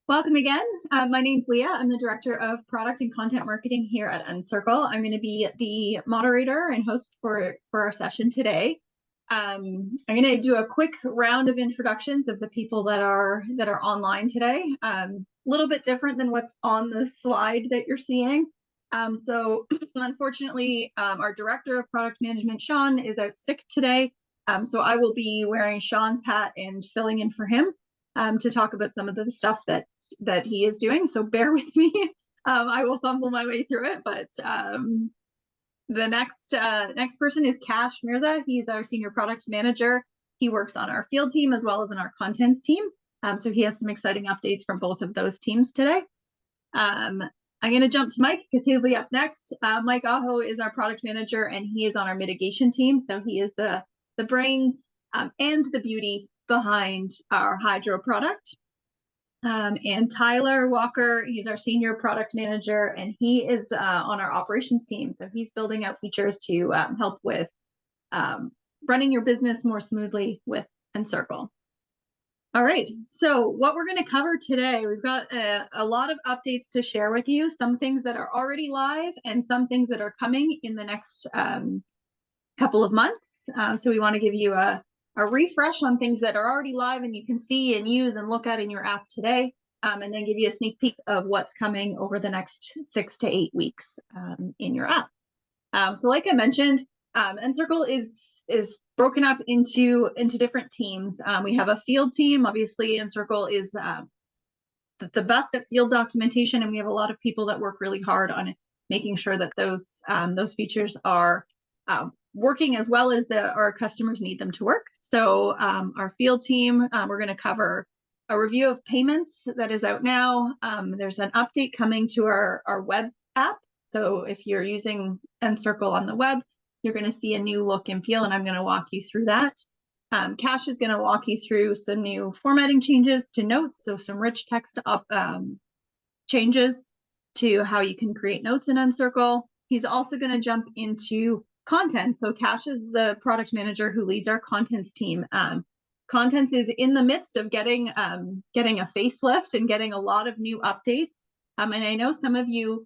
Welcome again. My name's Leah. I'm the Director of Product and Content Marketing here at Encircle. I'm going to be the moderator and host for our session today. I'm going to do a quick round of introductions of the people that are online today. A little bit different than what's on the slide that you're seeing. So unfortunately, our Director of Product Management, Sean, is out sick today. So I will be wearing Sean's hat and filling in for him to talk about some of the stuff that he is doing. So bear with me. I will fumble my way through it, but the next person is Cash Mirza. He's our Senior Product Manager. He works on our field team as well as in our contents team. So he has some exciting updates from both of those teams today. I'm going to jump to Mike because he'll be up next. Mike Aho is our product manager and he is on our mitigation team. So he is the brains and the beauty behind our hydro product. And Tyler Walker, he's our senior product manager, and he is on our operations team. So he's building out features to help with running your business more smoothly with Encircle. All right, so what we're going to cover today, we've got a lot of updates to share with you, some things that are already live and some things that are coming in the next couple of months. So we want to give you a refresh on things that are already live and you can see and use and look at in your app today, and then give you a sneak peek of what's coming over the next 6 to 8 weeks in your app. So like I mentioned, Encircle is broken up into different teams. We have a field team. Obviously, Encircle is the best at field documentation, and we have a lot of people that work really hard on making sure that those features are working as well as our customers need them to work. So our field team, we're going to cover a review of payments that is out now. There's an update coming to our web app. So if you're using Encircle on the web, you're going to see a new look and feel, and I'm going to walk you through that. Cash is going to walk you through some new formatting changes to notes, so some rich text changes to how you can create notes in Encircle. He's also going to jump into content. So Cash is the product manager who leads our contents team. Contents is in the midst of getting a facelift and getting a lot of new updates. And I know some of you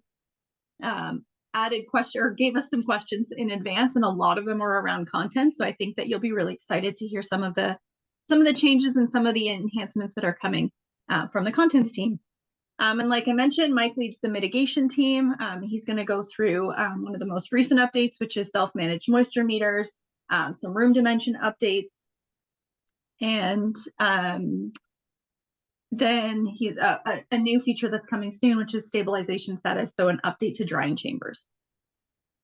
added question or gave us some questions in advance, and a lot of them are around content. So I think that you'll be really excited to hear some of the changes and some of the enhancements that are coming from the contents team. And like I mentioned, Mike leads the mitigation team. He's going to go through one of the most recent updates, which is self-managed moisture meters, some room dimension updates, and then he's a new feature that's coming soon, which is stabilization status, so an update to drying chambers.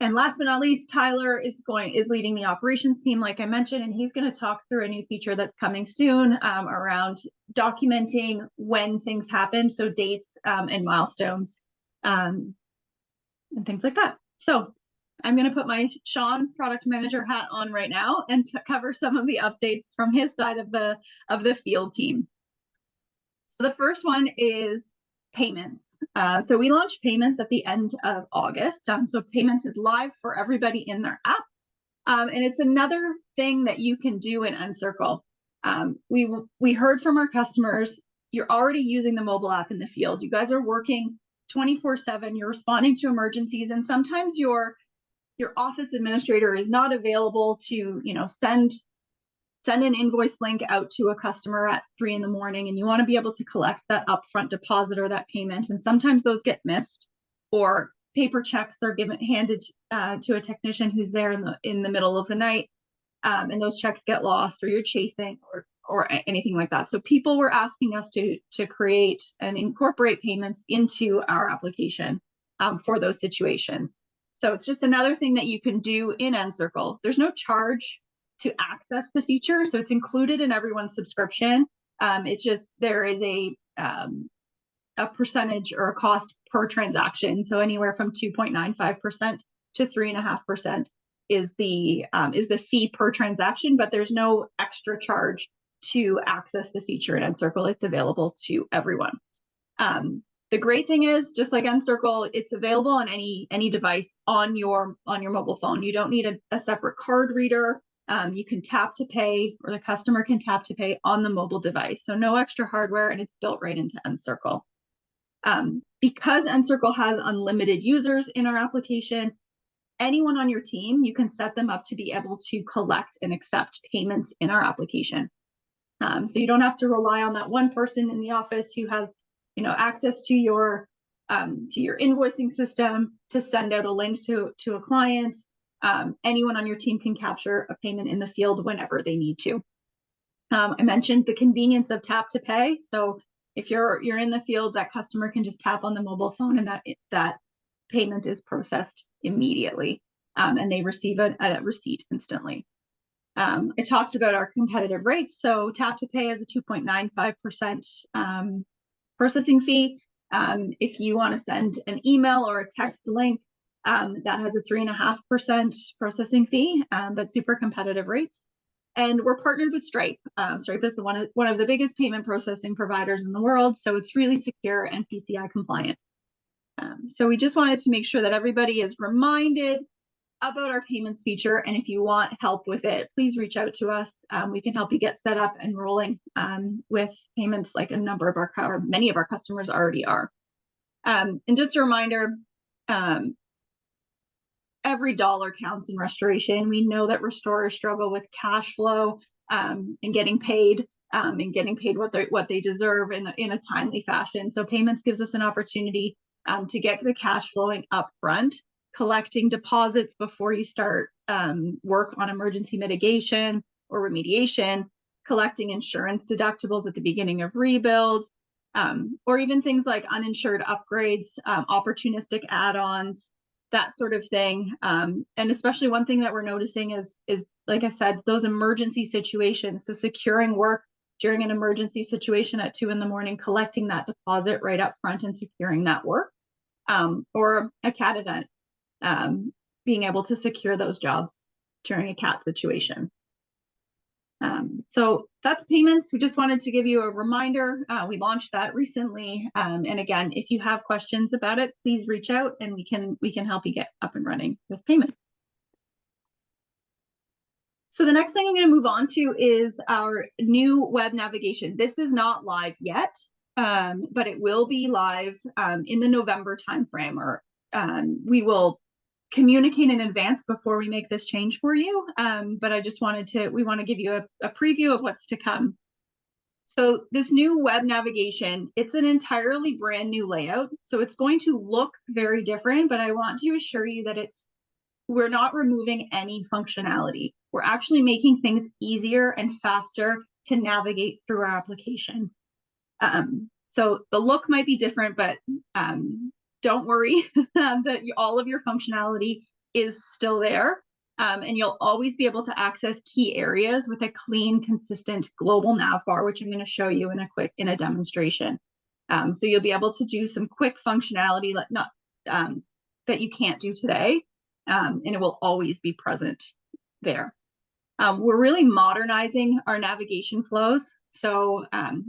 And last but not least, Tyler is leading the operations team, like I mentioned, and he's going to talk through a new feature that's coming soon around documenting when things happen, so dates and milestones and things like that. So I'm going to put my Sean product manager hat on right now and cover some of the updates from his side of the field team. So the first one is payments. So we launched payments at the end of August. So payments is live for everybody in their app. And it's another thing that you can do in Encircle. We heard from our customers, you're already using the mobile app in the field. You guys are working 24/7, you're responding to emergencies, and sometimes your office administrator is not available to, send an invoice link out to a customer at 3 a.m, and you want to be able to collect that upfront deposit or that payment. And sometimes those get missed, or paper checks are handed to a technician who's there in the middle of the night, and those checks get lost, or you're chasing, or anything like that. So people were asking us to create and incorporate payments into our application for those situations. So it's just another thing that you can do in Encircle. There's no charge to access the feature, so it's included in everyone's subscription. It's just there is a percentage or a cost per transaction, so anywhere from 2.95% to 3.5% is the fee per transaction, but there's no extra charge to access the feature in Encircle. It's available to everyone. The great thing is, just like Encircle, it's available on any device on your mobile phone. You don't need a separate card reader You can tap to pay, or the customer can tap to pay on the mobile device. So no extra hardware, and it's built right into Encircle. Because Encircle has unlimited users in our application, anyone on your team, you can set them up to be able to collect and accept payments in our application. So you don't have to rely on that one person in the office who has, access to your invoicing system to send out a link to a client. Anyone on your team can capture a payment in the field whenever they need to. I mentioned the convenience of tap to pay. So if you're in the field, that customer can just tap on the mobile phone, and that payment is processed immediately, and they receive a receipt instantly. I talked about our competitive rates. So tap to pay is a 2.95% processing fee. If you want to send an email or a text link, that has a 3.5% processing fee, but super competitive rates. And we're partnered with Stripe. Stripe is one of the biggest payment processing providers in the world, so it's really secure and PCI compliant. So we just wanted to make sure that everybody is reminded about our payments feature, and if you want help with it, please reach out to us. We can help you get set up and rolling with payments, like many of our customers already are. And just a reminder, every dollar counts in restoration. We know that restorers struggle with cash flow and getting paid what they deserve in a timely fashion. So payments gives us an opportunity to get the cash flowing up front, collecting deposits before you start work on emergency mitigation or remediation, collecting insurance deductibles at the beginning of rebuild, or even things like uninsured upgrades, opportunistic add-ons, that sort of thing. And especially one thing that we're noticing is, like I said, those emergency situations. So securing work during an emergency situation at 2 a.m, collecting that deposit right up front and securing that work, or a CAT event. Being able to secure those jobs during a CAT situation. So that's payments. We just wanted to give you a reminder. We launched that recently. And again, if you have questions about it, please reach out and we can help you get up and running with payments. So the next thing I'm going to move on to is our new web navigation. This is not live yet, but it will be live in the November timeframe, or we will communicate in advance before we make this change for you. But we want to give you a preview of what's to come. So this new web navigation, it's an entirely brand new layout. So it's going to look very different, but I want to assure you that we're not removing any functionality. We're actually making things easier and faster to navigate through our application. So the look might be different, but don't worry, that all of your functionality is still there, and you'll always be able to access key areas with a clean, consistent global nav bar, which I'm going to show you in a demonstration. So you'll be able to do some quick functionality that you can't do today, and it will always be present there. We're really modernizing our navigation flows. So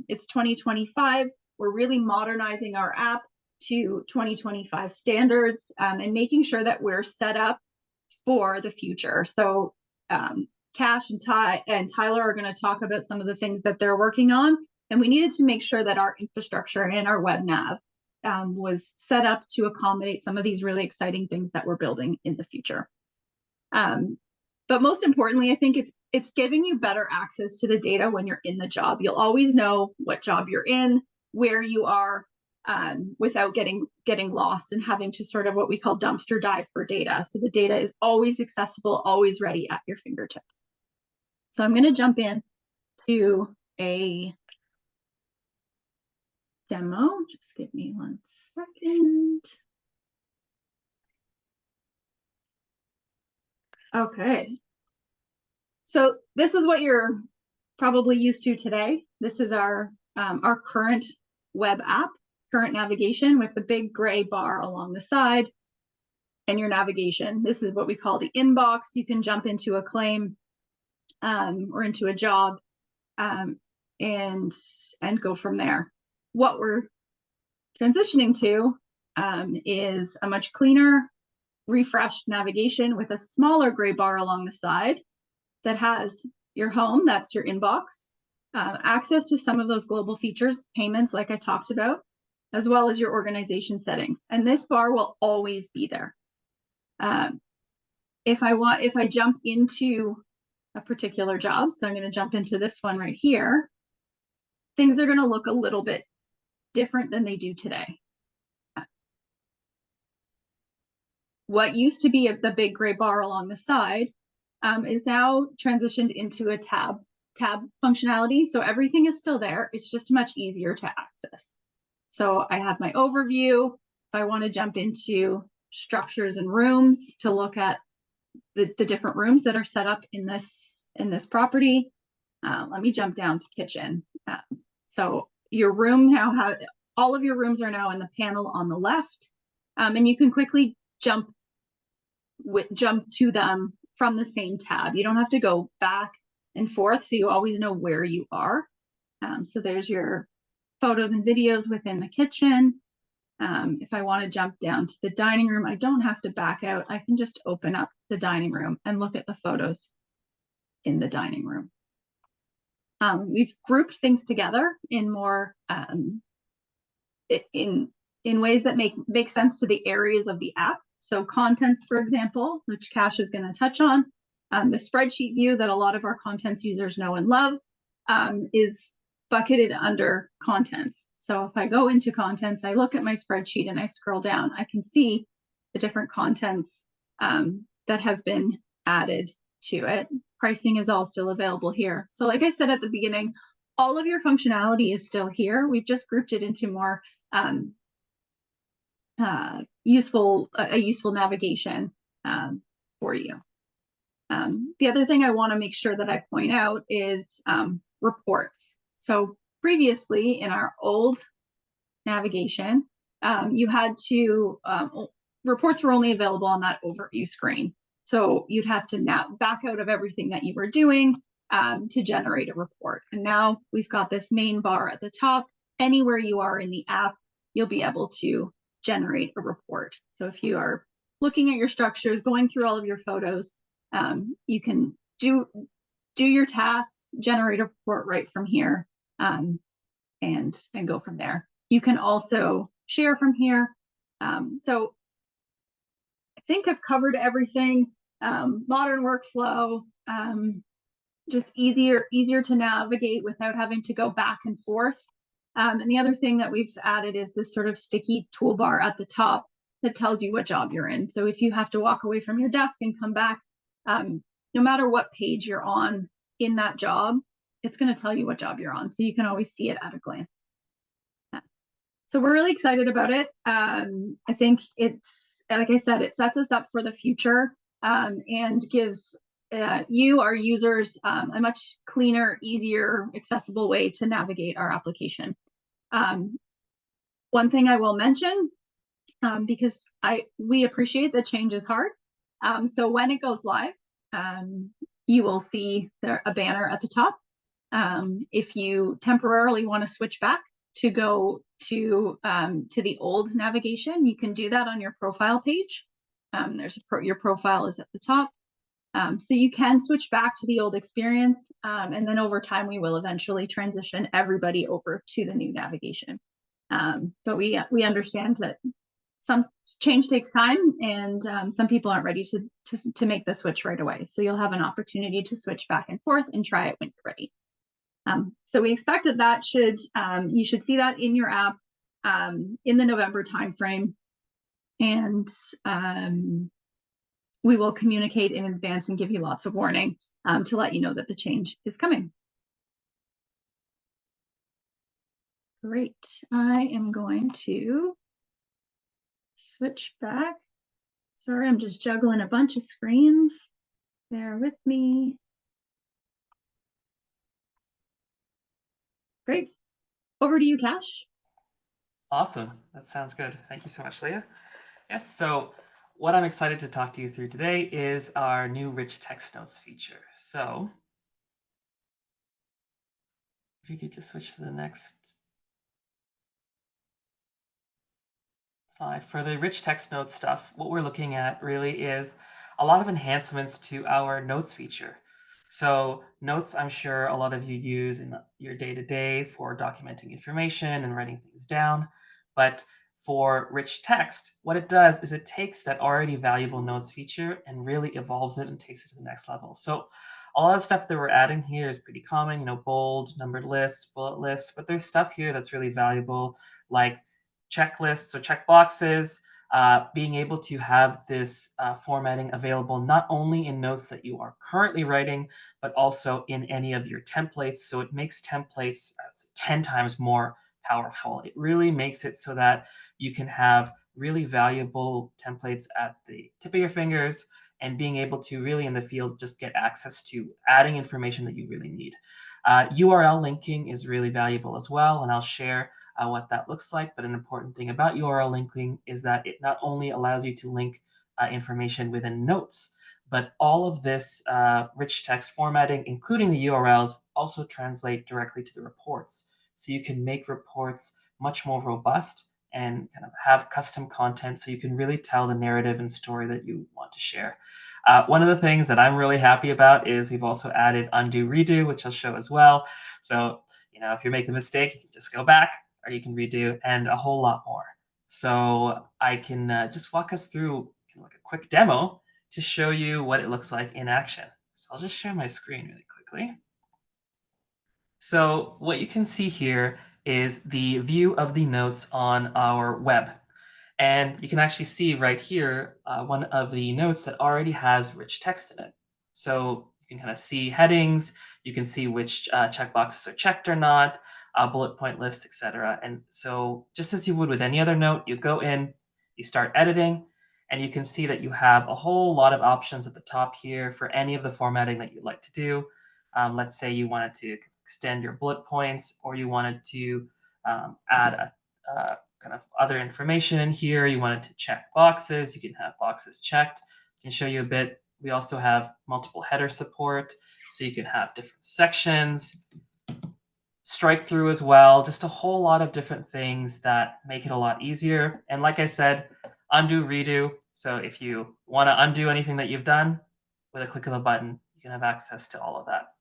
it's 2025. We're really modernizing our app to 2025 standards, and making sure that we're set up for the future. So Cash and Tyler are going to talk about some of the things that they're working on, and we needed to make sure that our infrastructure and our web nav was set up to accommodate some of these really exciting things that we're building in the future. But most importantly, I think it's giving you better access to the data when you're in the job. You'll always know what job you're in, where you are, without getting lost and having to sort of what we call dumpster dive for data. So the data is always accessible, always ready at your fingertips. So I'm going to jump in to a demo. Just give me 1 second. Okay. So this is what you're probably used to today. This is our current web app, current navigation, with the big gray bar along the side and your navigation. This is what we call the inbox. You can jump into a claim or into a job and go from there. What we're transitioning to is a much cleaner, refreshed navigation with a smaller gray bar along the side that has your home, that's your inbox, access to some of those global features, payments like I talked about, as well as your organization settings. And this bar will always be there. If I jump into a particular job, so I'm going to jump into this one right here, things are going to look a little bit different than they do today. What used to be the big gray bar along the side is now transitioned into a tab functionality. So everything is still there. It's just much easier to access. So I have my overview. If I want to jump into structures and rooms to look at the different rooms that are set up in this property, let me jump down to kitchen. So your room now all of your rooms are now in the panel on the left, and you can quickly jump to them from the same tab. You don't have to go back and forth, so you always know where you are. So there's your photos and videos within the kitchen. If I want to jump down to the dining room, I don't have to back out. I can just open up the dining room and look at the photos in the dining room. We've grouped things together in more in ways that make sense to the areas of the app. So contents, for example, which Cash is going to touch on, the spreadsheet view that a lot of our contents users know and love, is bucketed under contents. So if I go into contents, I look at my spreadsheet and I scroll down, I can see the different contents that have been added to it. Pricing is all still available here. So like I said at the beginning, all of your functionality is still here. We've just grouped it into more useful navigation for you. The other thing I want to make sure that I point out is reports. So previously in our old navigation, you had to, reports were only available on that overview screen. So you'd have to now back out of everything that you were doing to generate a report. And now we've got this main bar at the top. Anywhere you are in the app, you'll be able to generate a report. So if you are looking at your structures, going through all of your photos, you can do your tasks, generate a report right from here, and go from there. You can also share from here. So I think I've covered everything. Modern workflow, just easier to navigate without having to go back and forth. And the other thing that we've added is this sort of sticky toolbar at the top that tells you what job you're in. So if you have to walk away from your desk and come back, no matter what page you're on in that job, it's going to tell you what job you're on. So you can always see it at a glance. So we're really excited about it. I think it's, like I said, it sets us up for the future and gives you, our users, a much cleaner, easier, accessible way to navigate our application. One thing I will mention, because we appreciate that change is hard. So when it goes live, you will see a banner at the top. If you temporarily want to switch back to go to the old navigation, you can do that on your profile page. Your profile is at the top. So you can switch back to the old experience, and then over time we will eventually transition everybody over to the new navigation. But we understand that some change takes time, and some people aren't ready to make the switch right away. So you'll have an opportunity to switch back and forth and try it when you're ready. So we expect that you should see that in your app in the November timeframe, and we will communicate in advance and give you lots of warning to let you know that the change is coming. Great. I am going to switch back. Sorry, I'm just juggling a bunch of screens. Bear with me. Great. Over to you, Cash. Awesome. That sounds good. Thank you so much, Leah. Yes, so what I'm excited to talk to you through today is our new rich text notes feature. So if you could just switch to the next slide. For the rich text notes stuff, what we're looking at really is a lot of enhancements to our notes feature. So notes, I'm sure a lot of you use in your day-to-day for documenting information and writing things down. But for rich text, what it does is it takes that already valuable notes feature and really evolves it and takes it to the next level. So a lot of stuff that we're adding here is pretty common, bold, numbered lists, bullet lists, but there's stuff here that's really valuable, like checklists or checkboxes, being able to have this formatting available not only in notes that you are currently writing, but also in any of your templates. So it makes templates 10 times more powerful. It really makes it so that you can have really valuable templates at the tip of your fingers and being able to really in the field just get access to adding information that you really need. URL linking is really valuable as well, and I'll share what that looks like. But an important thing about URL linking is that it not only allows you to link information within notes, but all of this rich text formatting, including the URLs, also translate directly to the reports. So you can make reports much more robust and kind of have custom content so you can really tell the narrative and story that you want to share. One of the things that I'm really happy about is we've also added undo redo, which I'll show as well. So, if you're making a mistake, you can just go back or you can redo and a whole lot more. So I can just walk us through like a quick demo to show you what it looks like in action. So I'll just share my screen really quickly. So what you can see here is the view of the notes on our web. And you can actually see right here one of the notes that already has rich text in it. So you can kind of see headings, you can see which checkboxes are checked or not, bullet point lists, etc. And so just as you would with any other note, you go in, you start editing, and you can see that you have a whole lot of options at the top here for any of the formatting that you'd like to do. Let's say you wanted to extend your bullet points, or you wanted to add a kind of other information in here. You wanted to check boxes. You can have boxes checked. I can show you a bit. We also have multiple header support, so you can have different sections, strike through as well, just a whole lot of different things that make it a lot easier. And like I said, undo, redo. So if you want to undo anything that you've done, with a click of a button, you can have access to all of that.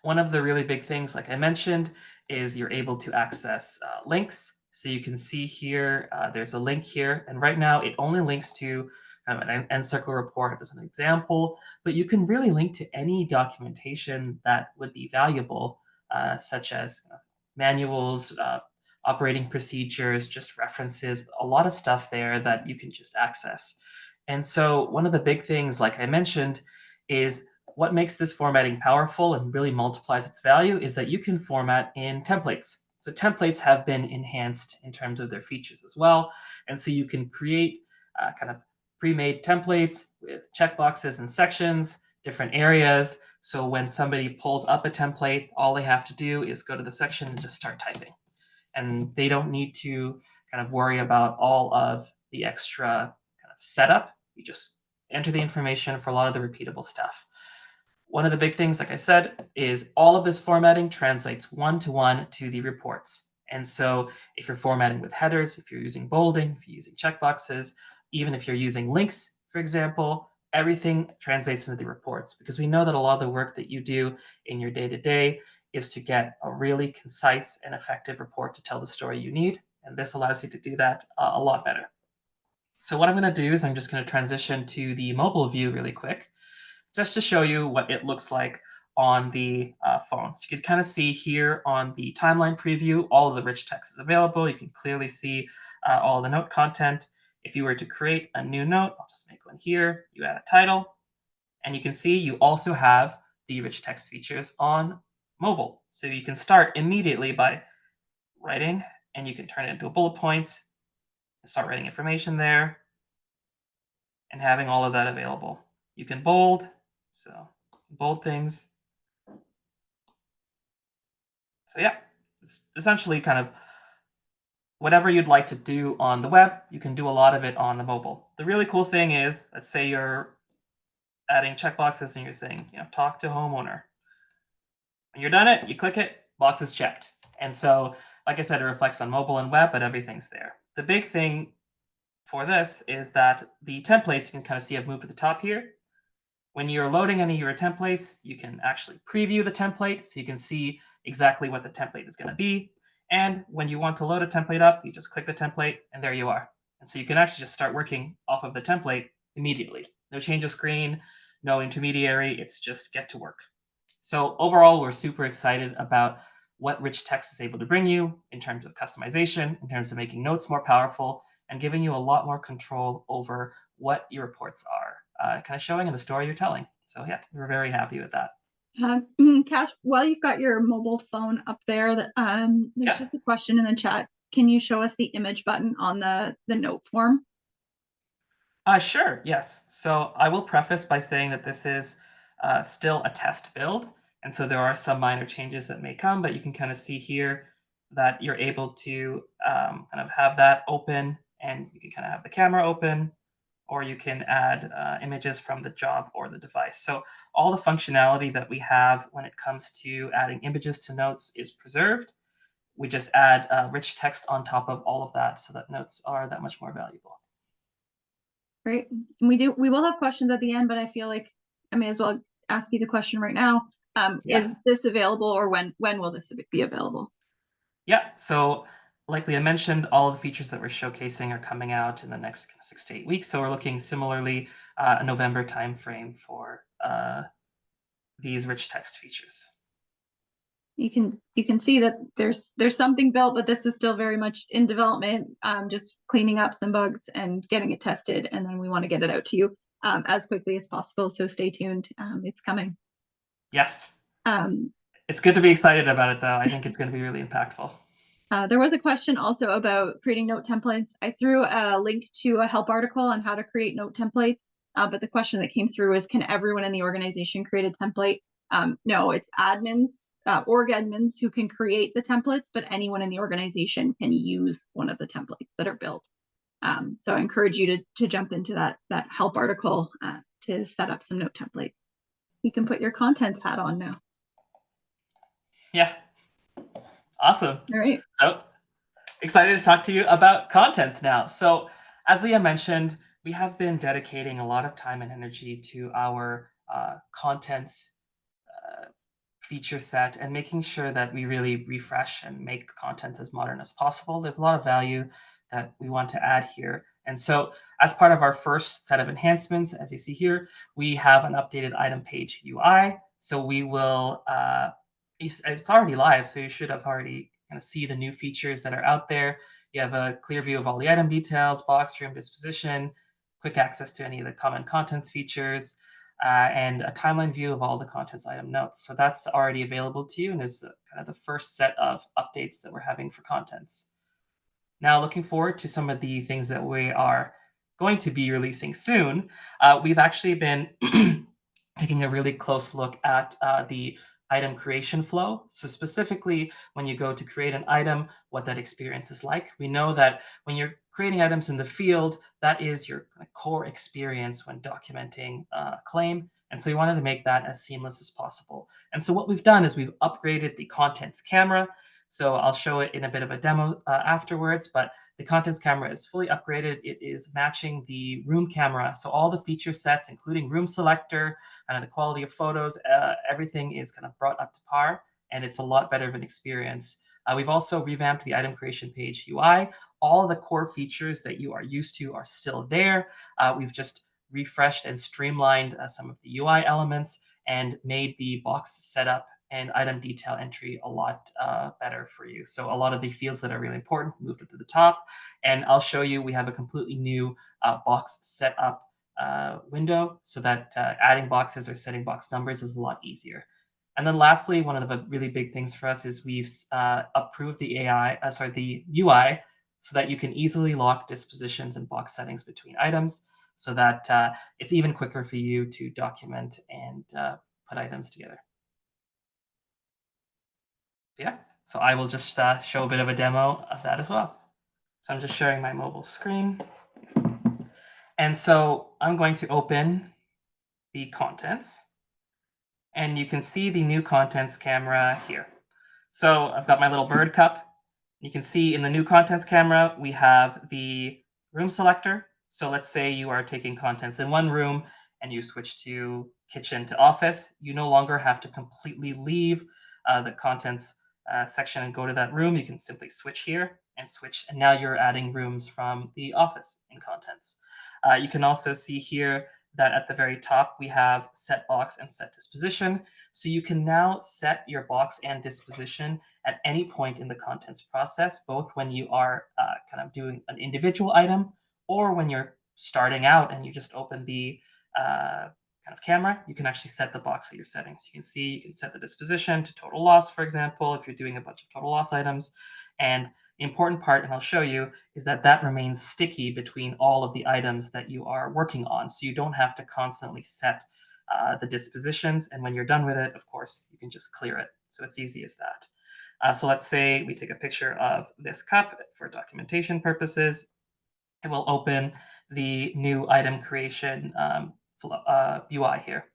One of the really big things, like I mentioned, is you're able to access links. So you can see here, there's a link here, and right now it only links to an Encircle report as an example, but you can really link to any documentation that would be valuable, such as manuals, operating procedures, just references, a lot of stuff there that you can just access. And so one of the big things, like I mentioned, is what makes this formatting powerful and really multiplies its value is that you can format in templates. So templates have been enhanced in terms of their features as well. And so you can create kind of pre-made templates with checkboxes and sections, different areas. So when somebody pulls up a template, all they have to do is go to the section and just start typing. And they don't need to kind of worry about all of the extra kind of setup. You just enter the information for a lot of the repeatable stuff. One of the big things, like I said, is all of this formatting translates one-to-one to the reports. And so if you're formatting with headers, if you're using bolding, if you're using checkboxes, even if you're using links, for example, everything translates into the reports, because we know that a lot of the work that you do in your day-to-day is to get a really concise and effective report to tell the story you need. And this allows you to do that a lot better. So what I'm going to do is I'm just going to transition to the mobile view really quick, just to show you what it looks like on the phone. So you can kind of see here on the timeline preview, all of the rich text is available. You can clearly see all the note content. If you were to create a new note, I'll just make one here. You add a title, and you can see you also have the rich text features on mobile. So you can start immediately by writing, and you can turn it into bullet points, start writing information there, and having all of that available. You can bold, so bold things. So yeah, it's essentially kind of whatever you'd like to do on the web, you can do a lot of it on the mobile. The really cool thing is, let's say you're adding checkboxes and you're saying, talk to homeowner. When you're done it, you click it, box is checked. And so, like I said, it reflects on mobile and web, but everything's there. The big thing for this is that the templates, you can kind of see I've moved to the top here. When you're loading any of your templates, you can actually preview the template so you can see exactly what the template is going to be. And when you want to load a template up, you just click the template and there you are. And so you can actually just start working off of the template immediately. No change of screen, no intermediary, it's just get to work. So overall, we're super excited about what rich text is able to bring you in terms of customization, in terms of making notes more powerful, and giving you a lot more control over what your reports are kind of showing in the story you're telling. So yeah, we're very happy with that. Cash, while you've got your mobile phone up there, there's just a question in the chat. Can you show us the image button on the note form? Sure, yes. So I will preface by saying that this is still a test build. And so there are some minor changes that may come, but you can kind of see here that you're able to kind of have that open, and you can kind of have the camera open, or you can add images from the job or the device. So all the functionality that we have when it comes to adding images to notes is preserved. We just add rich text on top of all of that so that notes are that much more valuable. Great. We will have questions at the end, but I feel like I may as well ask you the question right now. Is this available, or when will this be available? Yeah, so like Leah mentioned, all of the features that we're showcasing are coming out in the next 6 to 8 weeks. So we're looking similarly a November timeframe for these rich text features. You can see that there's something built, but this is still very much in development. Just cleaning up some bugs and getting it tested, and then we want to get it out to you as quickly as possible. So stay tuned. It's coming. Yes. It's good to be excited about it, though. I think it's going to be really impactful. There was a question also about creating note templates. I threw a link to a help article on how to create note templates, but the question that came through is, can everyone in the organization create a template? No, it's admins, org admins who can create the templates, but anyone in the organization can use one of the templates that are built. So I encourage you to jump into that help article to set up some note templates. You can put your contents hat on now. Yeah. Awesome. All right. So excited to talk to you about contents now. So as Leah mentioned, we have been dedicating a lot of time and energy to our contents feature set and making sure that we really refresh and make content as modern as possible. There's a lot of value that we want to add here. And so as part of our first set of enhancements, as you see here, we have an updated item page UI. So we will, it's already live, so you should have already kind of see the new features that are out there. You have a clear view of all the item details, box room disposition, quick access to any of the common contents features, and a timeline view of all the contents item notes. So that's already available to you and is kind of the first set of updates that we're having for contents. Now, looking forward to some of the things that we are going to be releasing soon. We've actually been taking a really close look at the item creation flow. So specifically, when you go to create an item, what that experience is like. We know that when you're creating items in the field, that is your core experience when documenting a claim. And so we wanted to make that as seamless as possible. And so what we've done is we've upgraded the contents camera. So I'll show it in a bit of a demo afterwards, but the contents camera is fully upgraded. It is matching the room camera. So all the feature sets, including room selector, and the quality of photos, everything is kind of brought up to par, and it's a lot better of an experience. We've also revamped the item creation page UI. All of the core features that you are used to are still there. We've just refreshed and streamlined some of the UI elements and made the box setup and item detail entry a lot better for you. So a lot of the fields that are really important moved up to the top. And I'll show you, we have a completely new box setup window so that adding boxes or setting box numbers is a lot easier. And then lastly, one of the really big things for us is we've approved the the UI so that you can easily lock dispositions and box settings between items so that it's even quicker for you to document and put items together. Yeah, so I will just show a bit of a demo of that as well. So I'm just sharing my mobile screen. And so I'm going to open the contents. And you can see the new contents camera here. So I've got my little bird cup. You can see in the new contents camera, we have the room selector. So let's say you are taking contents in one room and you switch to kitchen to office, you no longer have to completely leave the contents section and go to that room. You can simply switch here and switch, and now you're adding rooms from the office in contents. You can also see here that at the very top we have set box and set disposition. So you can now set your box and disposition at any point in the contents process, both when you are kind of doing an individual item or when you're starting out and you just open the kind of camera, you can actually set the box that you're setting. So you can see, you can set the disposition to total loss, for example, if you're doing a bunch of total loss items. And the important part, and I'll show you, is that that remains sticky between all of the items that you are working on. So you don't have to constantly set the dispositions. And when you're done with it, of course, you can just clear it. So it's easy as that. So let's say we take a picture of this cup for documentation purposes. It will open the new item creation UI here.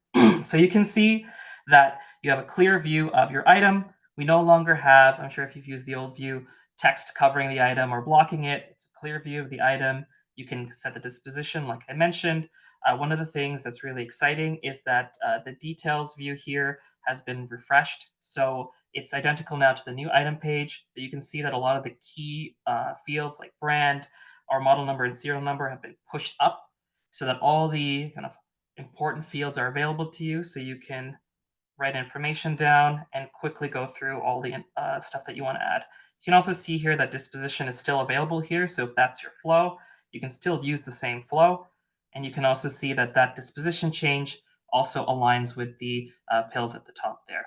So you can see that you have a clear view of your item. We no longer have, I'm sure if you've used the old view, text covering the item or blocking it. It's a clear view of the item. You can set the disposition, like I mentioned. One of the things that's really exciting is that the details view here has been refreshed. So it's identical now to the new item page. But you can see that a lot of the key fields like brand, our model number and serial number have been pushed up so that all the kind of important fields are available to you, so you can write information down and quickly go through all the stuff that you want to add. You can also see here that disposition is still available here, so if that's your flow, you can still use the same flow. And you can also see that that disposition change also aligns with the pills at the top there.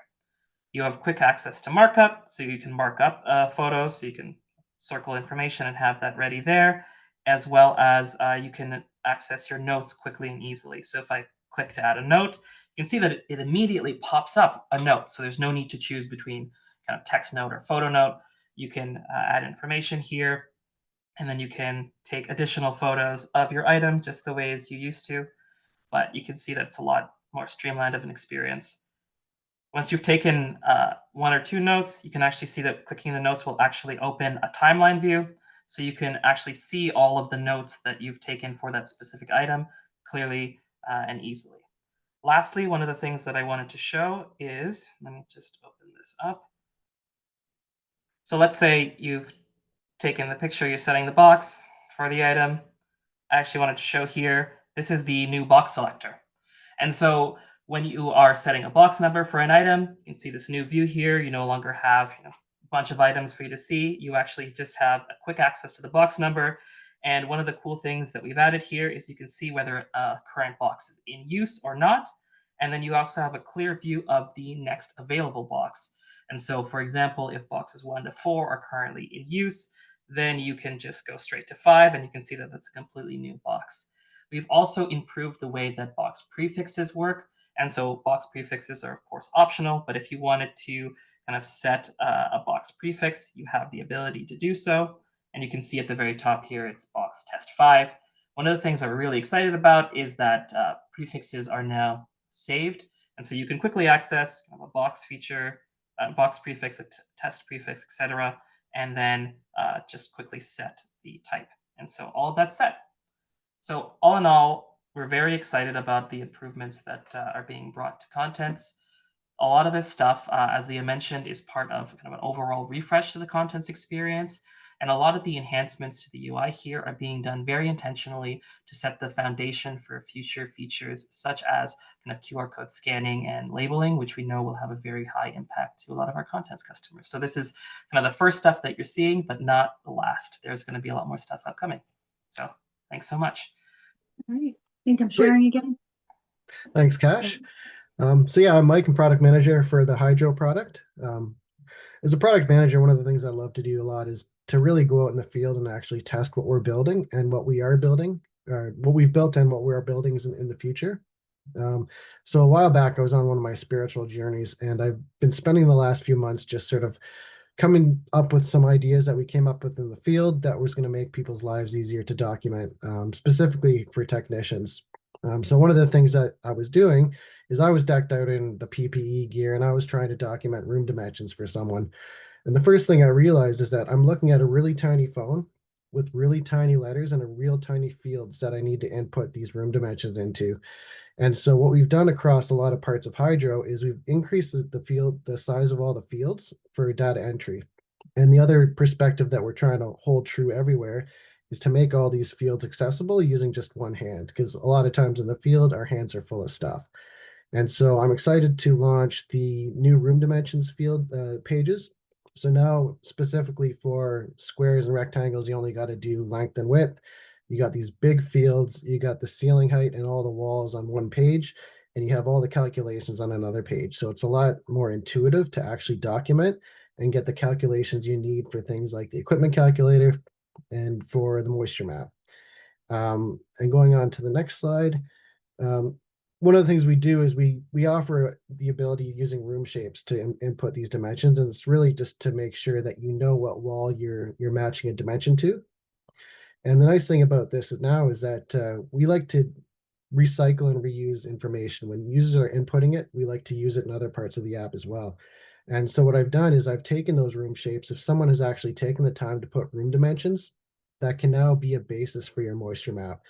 You have quick access to markup, so you can mark up photos, so you can circle information and have that ready there, as well as you can access your notes quickly and easily. So if I click to add a note, you can see that it immediately pops up a note. So there's no need to choose between kind of text note or photo note. You can add information here, and then you can take additional photos of your item just the ways you used to. But you can see that it's a lot more streamlined of an experience. Once you've taken one or two notes, you can actually see that clicking the notes will actually open a timeline view. So you can actually see all of the notes that you've taken for that specific item clearly and easily. Lastly, one of the things that I wanted to show is, let me just open this up. So let's say you've taken the picture, you're setting the box for the item. I actually wanted to show here, this is the new box selector. And so when you are setting a box number for an item, you can see this new view here. You no longer have a bunch of items for you to see. You actually just have a quick access to the box number. And one of the cool things that we've added here is you can see whether a current box is in use or not. And then you also have a clear view of the next available box. And so, for example, if boxes 1 to 4 are currently in use, then you can just go straight to 5, and you can see that that's a completely new box. We've also improved the way that box prefixes work. And so box prefixes are, of course, optional, but if you wanted to kind of set a box prefix, you have the ability to do so. And you can see at the very top here, it's box test 5. One of the things I'm really excited about is that prefixes are now saved. And so you can quickly access kind of a box feature, box prefix, a test prefix, etc., and then just quickly set the type. And so all of that's set. So all in all, we're very excited about the improvements that are being brought to contents. A lot of this stuff, as Leah mentioned, is part of kind of an overall refresh to the contents experience. And a lot of the enhancements to the UI here are being done very intentionally to set the foundation for future features such as kind of QR code scanning and labeling, which we know will have a very high impact to a lot of our contents customers. So this is kind of the first stuff that you're seeing, but not the last. There's going to be a lot more stuff upcoming. So thanks so much. All right. I think I'm sharing again. Thanks, Cash. So yeah, I'm Mike, I'm product manager for the Hydro product. As a product manager, one of the things I love to do a lot is to really go out in the field and actually test what we're building and what we are building, or what we've built and what we're building in the future. So a while back, I was on one of my spiritual journeys, and I've been spending the last few months just sort of coming up with some ideas that we came up with in the field that was going to make people's lives easier to document, specifically for technicians. So one of the things that I was doing is I was decked out in the PPE gear, and I was trying to document room dimensions for someone. And the first thing I realized is that I'm looking at a really tiny phone, with really tiny letters and a real tiny fields that I need to input these room dimensions into. And so what we've done across a lot of parts of Hydro is we've increased the size of all the fields for data entry. And the other perspective that we're trying to hold true everywhere is to make all these fields accessible using just one hand, because a lot of times in the field, our hands are full of stuff. And so I'm excited to launch the new room dimensions field pages. So now specifically for squares and rectangles, you only got to do length and width. You got these big fields, you got the ceiling height and all the walls on one page, and you have all the calculations on another page. So it's a lot more intuitive to actually document and get the calculations you need for things like the equipment calculator and for the moisture map. And going on to the next slide, um, one of the things we do is we offer the ability using room shapes to input these dimensions, and it's really just to make sure that you know what wall you're matching a dimension to. And the nice thing about this is now is that we like to recycle and reuse information. When users are inputting it, we like to use it in other parts of the app as well. And so what I've done is I've taken those room shapes. If someone has actually taken the time to put room dimensions, that can now be a basis for your moisture map.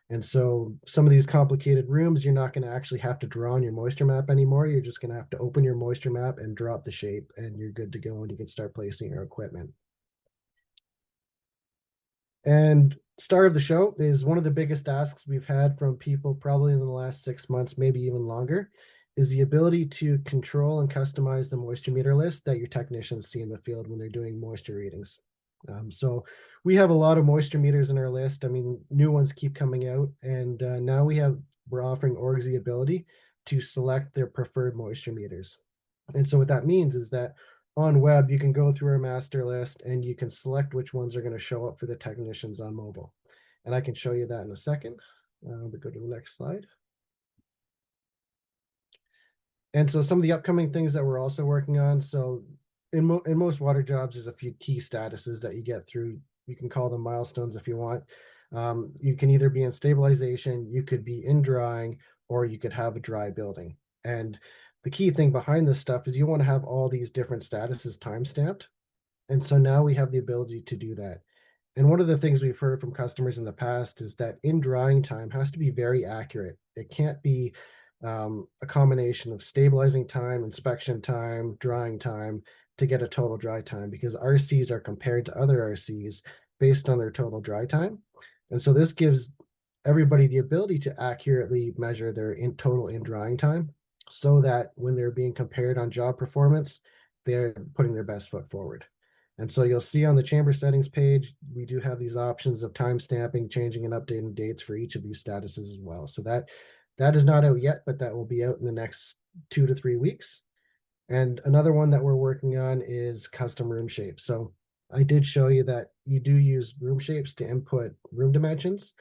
And so some of these complicated rooms, you're not going to actually have to draw on your moisture map anymore. You're just going to have to open your moisture map and drop the shape, and you're good to go, and you can start placing your equipment. And star of the show is one of the biggest asks we've had from people probably in the last 6 months, maybe even longer, is the ability to control and customize the moisture meter list that your technicians see in the field when they're doing moisture readings. So we have a lot of moisture meters in our list. I mean, new ones keep coming out, and now we're offering orgs the ability to select their preferred moisture meters. And so what that means is that on web, you can go through our master list and you can select which ones are going to show up for the technicians on mobile. And I can show you that in a second. But go to the next slide. And so some of the upcoming things that we're also working on. So in most water jobs, there's a few key statuses that you get through. You can call them milestones if you want. You can either be in stabilization, you could be in drying, or you could have a dry building. And the key thing behind this stuff is you want to have all these different statuses time-stamped. And so now we have the ability to do that. And one of the things we've heard from customers in the past is that in drying time has to be very accurate. It can't be a combination of stabilizing time, inspection time, drying time to get a total dry time, because RCs are compared to other RCs based on their total dry time. And so this gives everybody the ability to accurately measure their total in drying time, so that when they're being compared on job performance, they're putting their best foot forward. And so you'll see on the chamber settings page, we do have these options of time stamping, changing and updating dates for each of these statuses as well. So that is not out yet, but that will be out in the next 2 to 3 weeks. And another one that we're working on is custom room shapes. So I did show you that you do use room shapes to input room dimensions,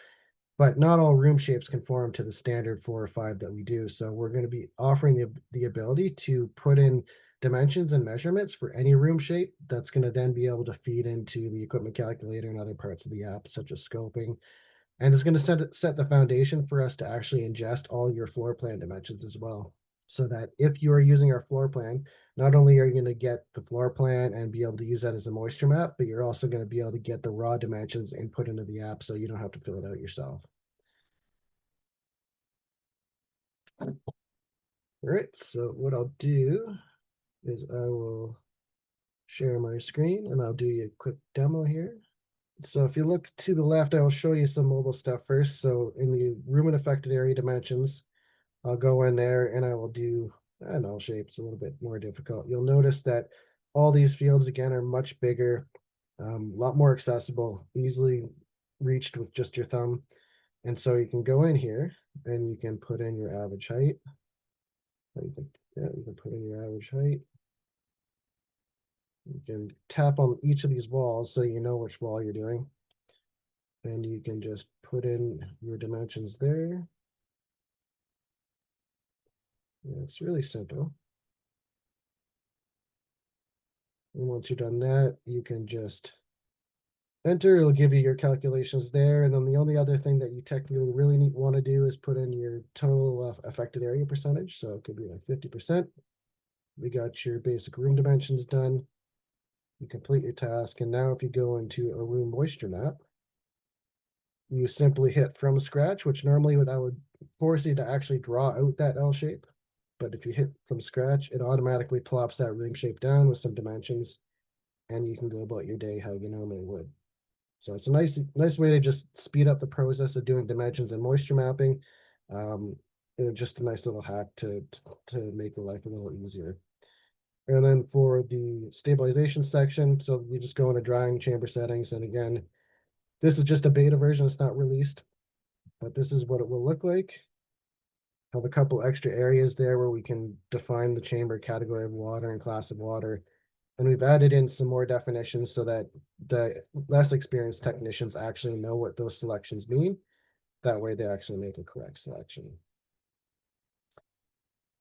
but not all room shapes conform to the standard 4 or 5 that we do. So we're going to be offering the ability to put in dimensions and measurements for any room shape that's going to then be able to feed into the equipment calculator and other parts of the app, such as scoping. And it's going to set the foundation for us to actually ingest all your floor plan dimensions as well. So that if you are using our floor plan, not only are you going to get the floor plan and be able to use that as a moisture map, but you're also going to be able to get the raw dimensions input into the app so you don't have to fill it out yourself. All right, so what I'll do is I will share my screen and I'll do you a quick demo here. So if you look to the left, I will show you some mobile stuff first. So in the room and affected area dimensions, I'll go in there and I will do an L shape. It's a little bit more difficult. You'll notice that all these fields again are much bigger, a lot more accessible, easily reached with just your thumb. And so you can go in here and you can put in your average height. You can put in your average height. You can tap on each of these walls so you know which wall you're doing. And you can just put in your dimensions there. Yeah, it's really simple. And once you've done that, you can just enter. It'll give you your calculations there. And then the only other thing that you technically really want to do is put in your total affected area percentage. So it could be like 50%. We got your basic room dimensions done. You complete your task. And now if you go into a room moisture map, you simply hit from scratch, which normally that would force you to actually draw out that L shape. But if you hit from scratch, it automatically plops that room shape down with some dimensions, and you can go about your day how you normally would. So it's a nice way to just speed up the process of doing dimensions and moisture mapping. Just a nice little hack to make your life a little easier. And then for the stabilization section, so you just go into drying chamber settings. And again, this is just a beta version, it's not released, but this is what it will look like. Have a couple extra areas there where we can define the chamber category of water and class of water. And we've added in some more definitions so that the less experienced technicians actually know what those selections mean. That way they actually make a correct selection.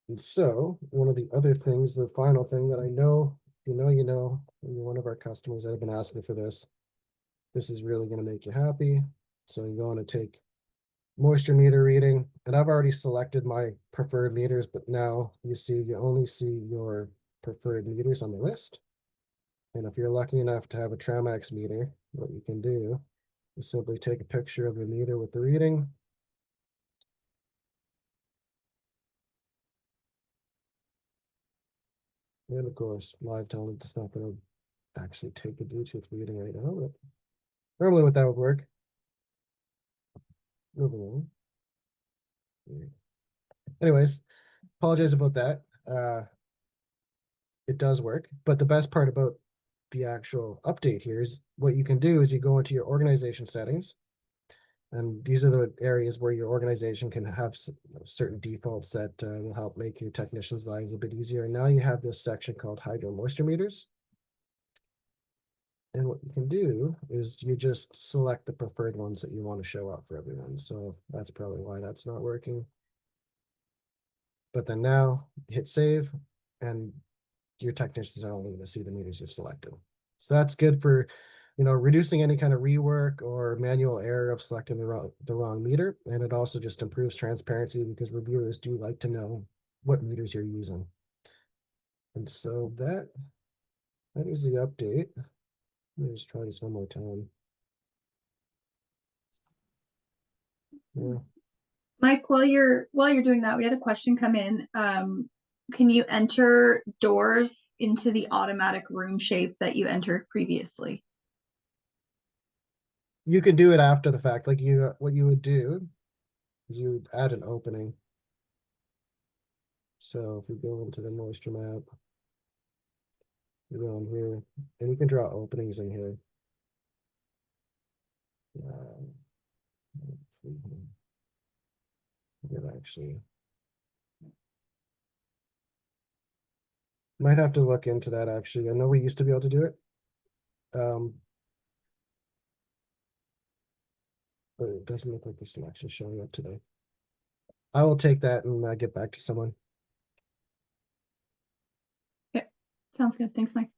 And so one of the other things, the final thing that I know, you're one of our customers that have been asking for this. This is really going to make you happy. So you're going to take moisture meter reading, and I've already selected my preferred meters, but now you only see your preferred meters on the list. And if you're lucky enough to have a Tramex meter, what you can do is simply take a picture of the meter with the reading. And of course, live telling it's not going to actually take the Bluetooth reading right now, but normally what that would work. Moving on. Anyways, apologize about that. It does work, but the best part about the actual update here is what you can do is you go into your organization settings, and these are the areas where your organization can have certain defaults that will help make your technicians' lives a bit easier. And now you have this section called hydro moisture meters. And what you can do is you just select the preferred ones that you want to show up for everyone. So that's probably why that's not working. But then now hit save, and your technicians are only going to see the meters you've selected. So that's good for, reducing any kind of rework or manual error of selecting the wrong meter. And it also just improves transparency because reviewers do like to know what meters you're using. And so that is the update. Let me just try this one more time. Yeah. Mike, while you're doing that, we had a question come in. Can you enter doors into the automatic room shape that you entered previously? You can do it after the fact. Like what you would do is you would add an opening. So if we go into the moisture map, you go in here, and you can draw openings in here. It actually might have to look into that. Actually, I know we used to be able to do it, but it doesn't look like the selection is showing up today. I will take that and get back to someone. Yeah, sounds good. Thanks, Mike.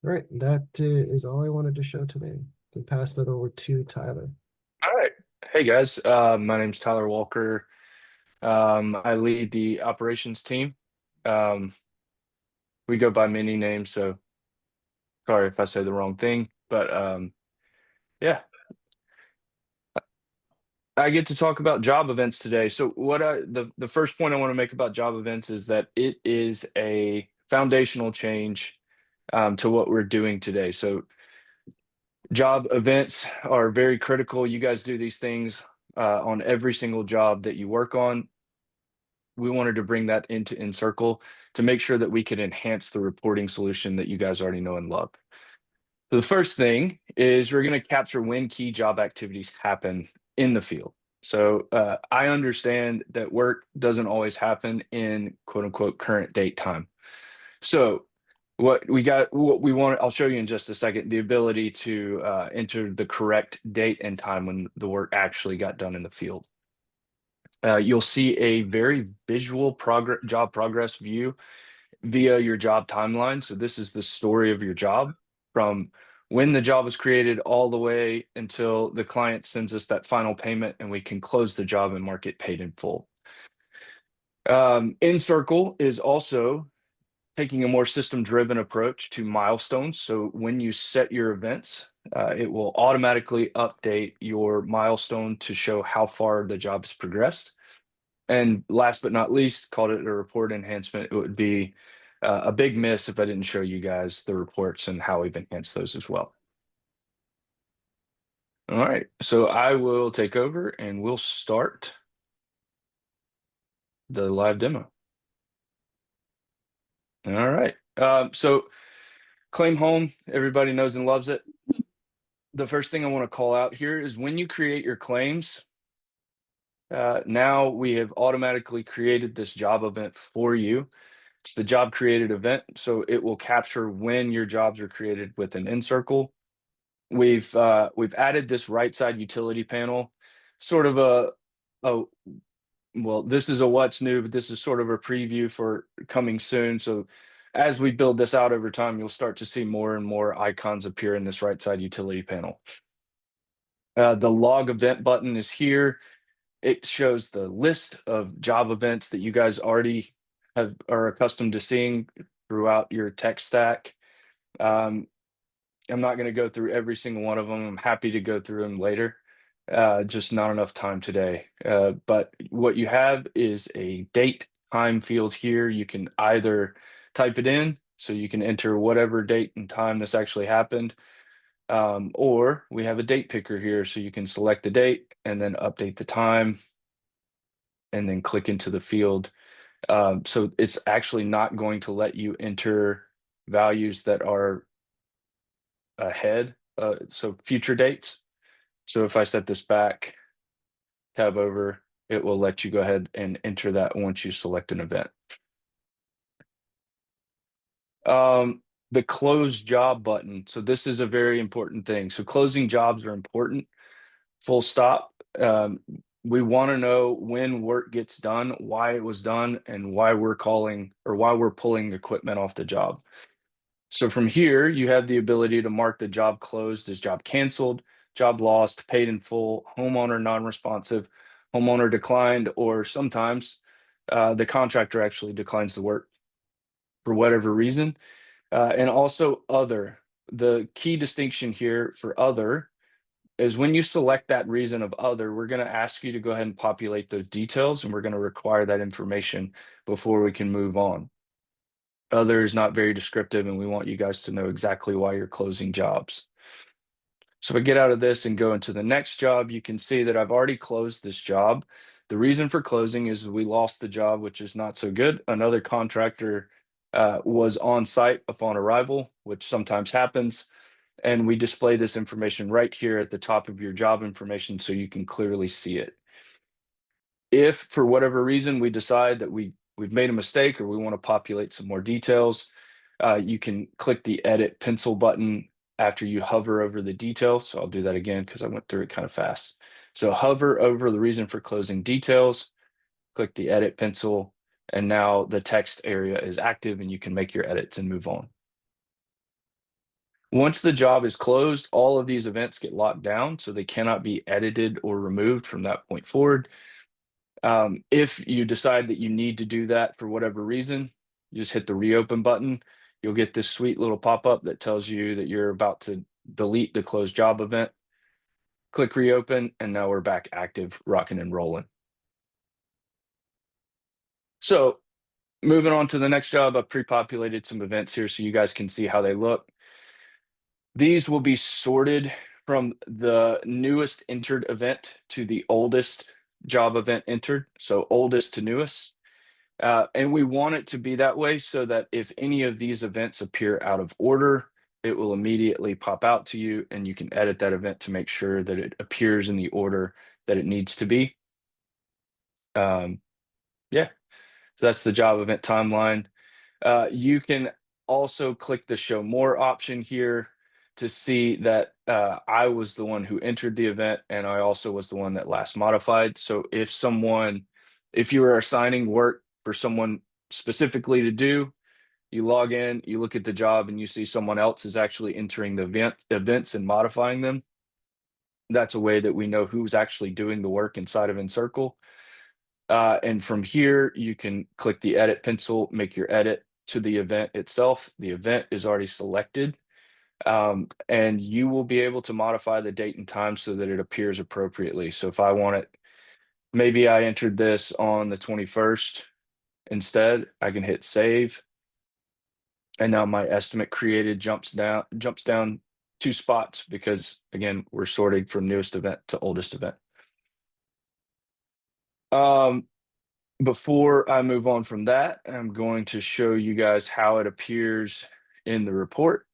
All right, that is all I wanted to show today. I can pass that over to Tyler. All right. Hey guys, my name's Tyler Walker. I lead the operations team. We go by many names, so sorry if I say the wrong thing, but yeah. I get to talk about job events today. So the first point I want to make about job events is that it is a foundational change to what we're doing today. So job events are very critical. You guys do these things on every single job that you work on. We wanted to bring that into Encircle to make sure that we could enhance the reporting solution that you guys already know and love. So the first thing is we're going to capture when key job activities happen in the field. So I understand that work doesn't always happen in quote unquote current date time. So what we want, I'll show you in just a second, the ability to enter the correct date and time when the work actually got done in the field. You'll see a very visual job progress view via your job timeline. So this is the story of your job from when the job was created all the way until the client sends us that final payment and we can close the job and mark it paid in full. Encircle is also taking a more system-driven approach to milestones. So when you set your events, it will automatically update your milestone to show how far the job has progressed. And last but not least, called it a report enhancement. It would be a big miss if I didn't show you guys the reports and how we've enhanced those as well. All right, so I will take over and we'll start the live demo. All right, so claim home, everybody knows and loves it. The first thing I want to call out here is when you create your claims, now we have automatically created this job event for you. It's the job created event, so it will capture when your jobs are created within Encircle. We've added this right side utility panel, sort of well, this is a what's new, but this is sort of a preview for coming soon. So as we build this out over time, you'll start to see more and more icons appear in this right side utility panel. The log event button is here. It shows the list of job events that you guys already are accustomed to seeing throughout your tech stack. I'm not going to go through every single one of them. I'm happy to go through them later. Just not enough time today. But what you have is a date time field here. You can either type it in, so you can enter whatever date and time this actually happened. Or we have a date picker here, so you can select the date and then update the time and then click into the field. So it's actually not going to let you enter values that are ahead, so future dates. So if I set this back, tab over, it will let you go ahead and enter that once you select an event. The close job button. So this is a very important thing. So closing jobs are important, full stop. We want to know when work gets done, why it was done, and why we're calling or why we're pulling equipment off the job. So from here, you have the ability to mark the job closed as job canceled, job lost, paid in full, homeowner non-responsive, homeowner declined, or sometimes the contractor actually declines the work for whatever reason. And also other. The key distinction here for other is when you select that reason of other, we're going to ask you to go ahead and populate those details, and we're going to require that information before we can move on. Other is not very descriptive, and we want you guys to know exactly why you're closing jobs. So if I get out of this and go into the next job, you can see that I've already closed this job. The reason for closing is we lost the job, which is not so good. Another contractor was on site upon arrival, which sometimes happens. And we display this information right here at the top of your job information so you can clearly see it. If for whatever reason we decide that we've made a mistake or we want to populate some more details, you can click the edit pencil button after you hover over the details. So I'll do that again because I went through it kind of fast. So hover over the reason for closing details, click the edit pencil, and now the text area is active and you can make your edits and move on. Once the job is closed, all of these events get locked down, so they cannot be edited or removed from that point forward. If you decide that you need to do that for whatever reason, you just hit the reopen button. You'll get this sweet little pop-up that tells you that you're about to delete the closed job event. Click reopen, and now we're back active, rocking and rolling. So moving on to the next job, I've pre-populated some events here so you guys can see how they look. These will be sorted from the newest entered event to the oldest job event entered, so oldest to newest. And we want it to be that way so that if any of these events appear out of order, it will immediately pop out to you and you can edit that event to make sure that it appears in the order that it needs to be. Yeah, so that's the job event timeline. You can also click the show more option here to see that I was the one who entered the event and I also was the one that last modified. So if you were assigning work for someone specifically to do, you log in, you look at the job and you see someone else is actually entering the events and modifying them. That's a way that we know who's actually doing the work inside of Encircle. And from here, you can click the edit pencil, make your edit, to the event itself. The event is already selected, and you will be able to modify the date and time so that it appears appropriately. So if I want it, maybe I entered this on the 21st instead, I can hit save. And now my estimate created jumps down 2 spots because, again, we're sorting from newest event to oldest event. Before I move on from that, I'm going to show you guys how it appears in the report.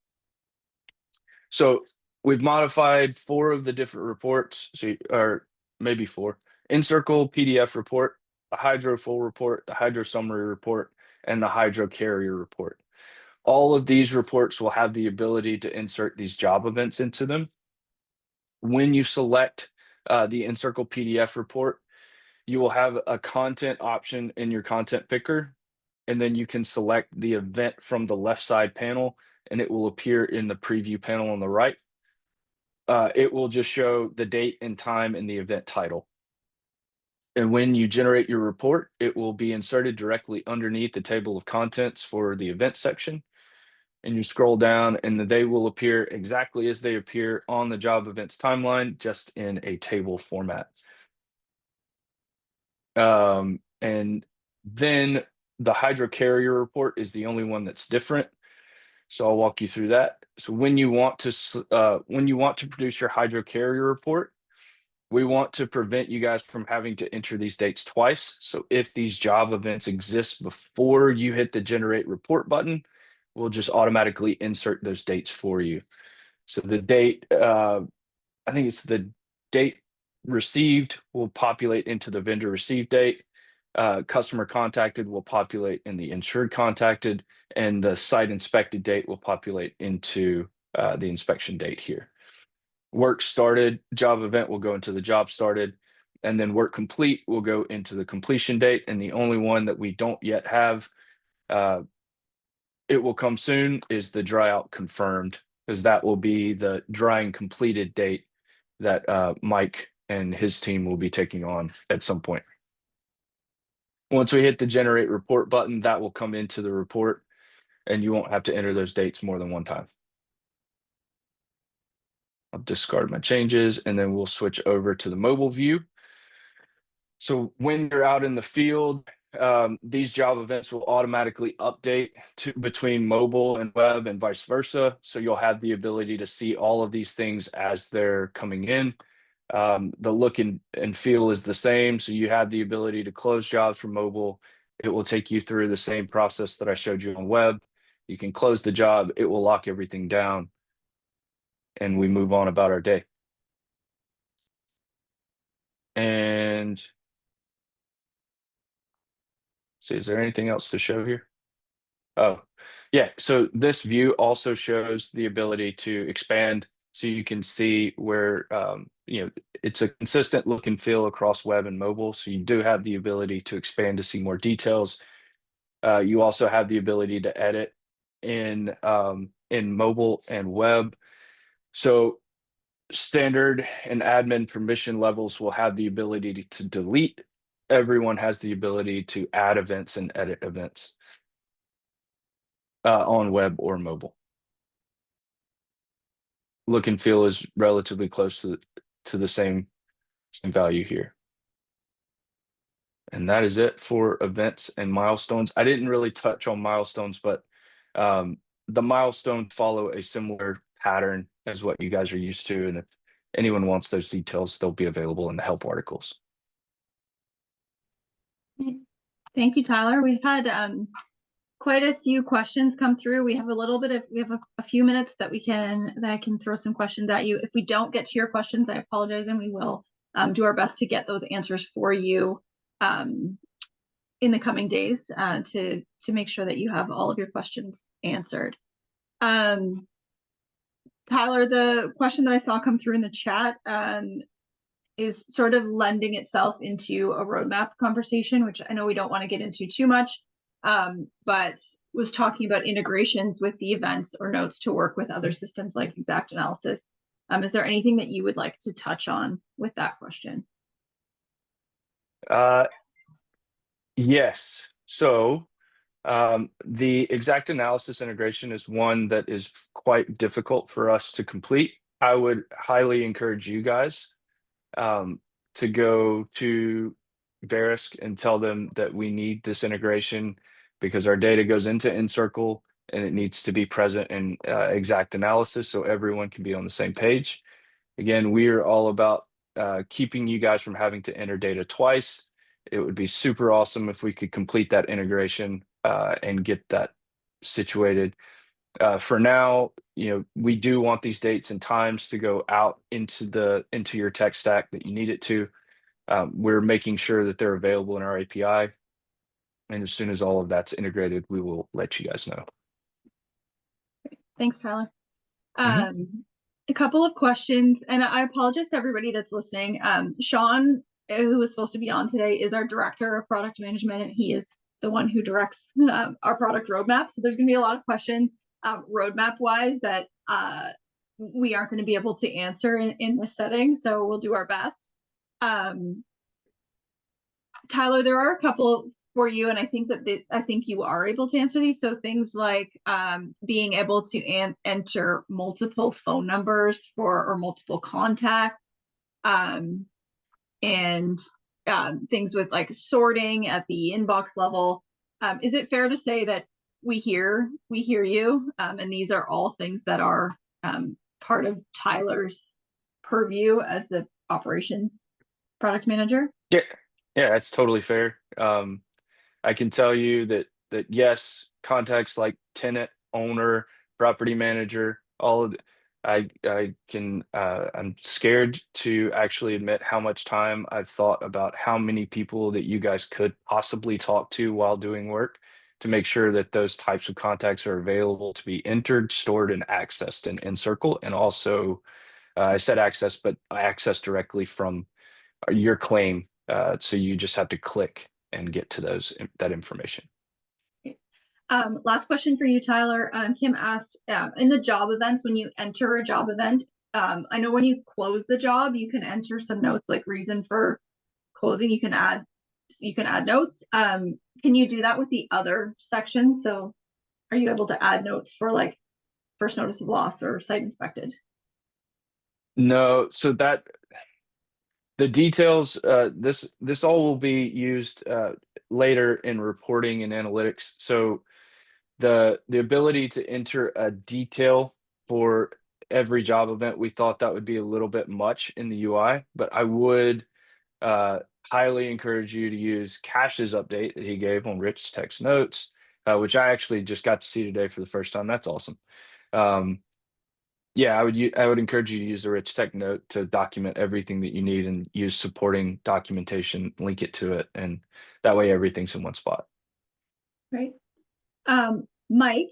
So we've modified 4 of the different reports, or maybe 4. Encircle PDF report, the Hydro full report, the Hydro summary report, and the Hydro carrier report. All of these reports will have the ability to insert these job events into them. When you select the Encircle PDF report, you will have a content option in your content picker, and then you can select the event from the left side panel, and it will appear in the preview panel on the right. It will just show the date and time and the event title. And when you generate your report, it will be inserted directly underneath the table of contents for the event section. And you scroll down and they will appear exactly as they appear on the job events timeline, just in a table format. And then the Hydro carrier report is the only one that's different. So I'll walk you through that. So when you want to produce your Hydro carrier report, we want to prevent you guys from having to enter these dates twice. So if these job events exist before you hit the generate report button, we'll just automatically insert those dates for you. So the date, I think it's the date received will populate into the vendor received date. Customer contacted will populate in the insured contacted, and the site inspected date will populate into the inspection date here. Work started, job event will go into the job started, and then work complete will go into the completion date. And the only one that we don't yet have, it will come soon, is the dry out confirmed, because that will be the drying completed date that Mike and his team will be taking on at some point. Once we hit the generate report button, that will come into the report, and you won't have to enter those dates more than one time. I'll discard my changes, and then we'll switch over to the mobile view. So when you're out in the field, these job events will automatically update between mobile and web and vice versa. So you'll have the ability to see all of these things as they're coming in. The look and feel is the same. So you have the ability to close jobs from mobile. It will take you through the same process that I showed you on web. You can close the job. It will lock everything down, and we move on about our day. And see, is there anything else to show here? Oh, yeah. So this view also shows the ability to expand, so you can see where, it's a consistent look and feel across web and mobile. So you do have the ability to expand to see more details. You also have the ability to edit in mobile and web. So standard and admin permission levels will have the ability to delete. Everyone has the ability to add events and edit events on web or mobile. Look and feel is relatively close to the same value here. And that is it for events and milestones. I didn't really touch on milestones, but the milestones follow a similar pattern as what you guys are used to. And if anyone wants those details, they'll be available in the help articles. Thank you, Tyler. We've had quite a few questions come through. We have a few minutes that I can throw some questions at you. If we don't get to your questions, I apologize, and we will do our best to get those answers for you in the coming days to make sure that you have all of your questions answered. Tyler, the question that I saw come through in the chat is sort of lending itself into a roadmap conversation, which I know we don't want to get into too much, but was talking about integrations with the events or notes to work with other systems like exact analysis. Is there anything that you would like to touch on with that question? Yes. So The exact analysis integration is one that is quite difficult for us to complete. I would highly encourage you guys to go to Verisk and tell them that we need this integration because our data goes into Encircle and it needs to be present in exact analysis so everyone can be on the same page. Again, we are all about keeping you guys from having to enter data twice. It would be super awesome if we could complete that integration and get that situated. For now, we do want these dates and times to go out into your tech stack that you need it to. We're making sure that they're available in our API. And as soon as all of that's integrated, we will let you guys know. Thanks, Tyler. A couple of questions, and I apologize to everybody that's listening. Sean, who was supposed to be on today, is our director of product management, and he is the one who directs our product roadmap. So there's going to be a lot of questions roadmap wise that we aren't going to be able to answer in this setting. So we'll do our best. Tyler, there are a couple for you, and I think that I think you are able to answer these. So things like being able to enter multiple phone numbers or multiple contacts, and things with like sorting at the inbox level. Is it fair to say that we hear you, and these are all things that are part of Tyler's purview as the operations product manager? Yeah, that's totally fair. I can tell you that yes, contacts like tenant, owner, property manager, all of I'm scared to actually admit how much time I've thought about how many people that you guys could possibly talk to while doing work to make sure that those types of contacts are available to be entered, stored, and accessed in Encircle. And also, I said access, but access directly from your claim. So you just have to click and get to that information. Last question for you, Tyler. Kim asked, in the job events, when you enter a job event, I know when you close the job, you can enter some notes like reason for closing. You can add notes. Can you do that with the other section? So are you able to add notes for like first notice of loss or site inspected? No, so that the details, this all will be used later in reporting and analytics. So the ability to enter a detail for every job event, we thought that would be a little bit much in the UI, but I would highly encourage you to use Cash's update that he gave on rich text notes, which I actually just got to see today for the first time. That's awesome. Yeah, I would encourage you to use the rich tech note to document everything that you need and use supporting documentation, link it to it, and that way everything's in one spot. Right. Mike,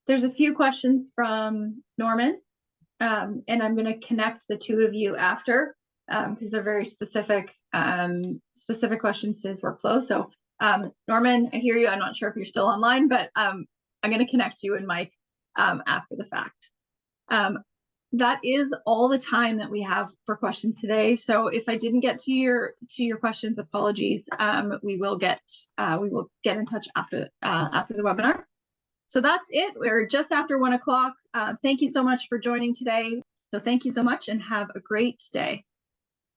there's a few questions from Norman, and I'm going to connect the two of you after because they're very specific questions to his workflow. So Norman, I hear you. I'm not sure if you're still online, but I'm going to connect you and Mike after the fact. That is all the time that we have for questions today. So if I didn't get to your questions, apologies. We will get in touch after the webinar. So that's it. We're just after 1 o'clock. Thank you so much for joining today. So thank you so much and have a great day.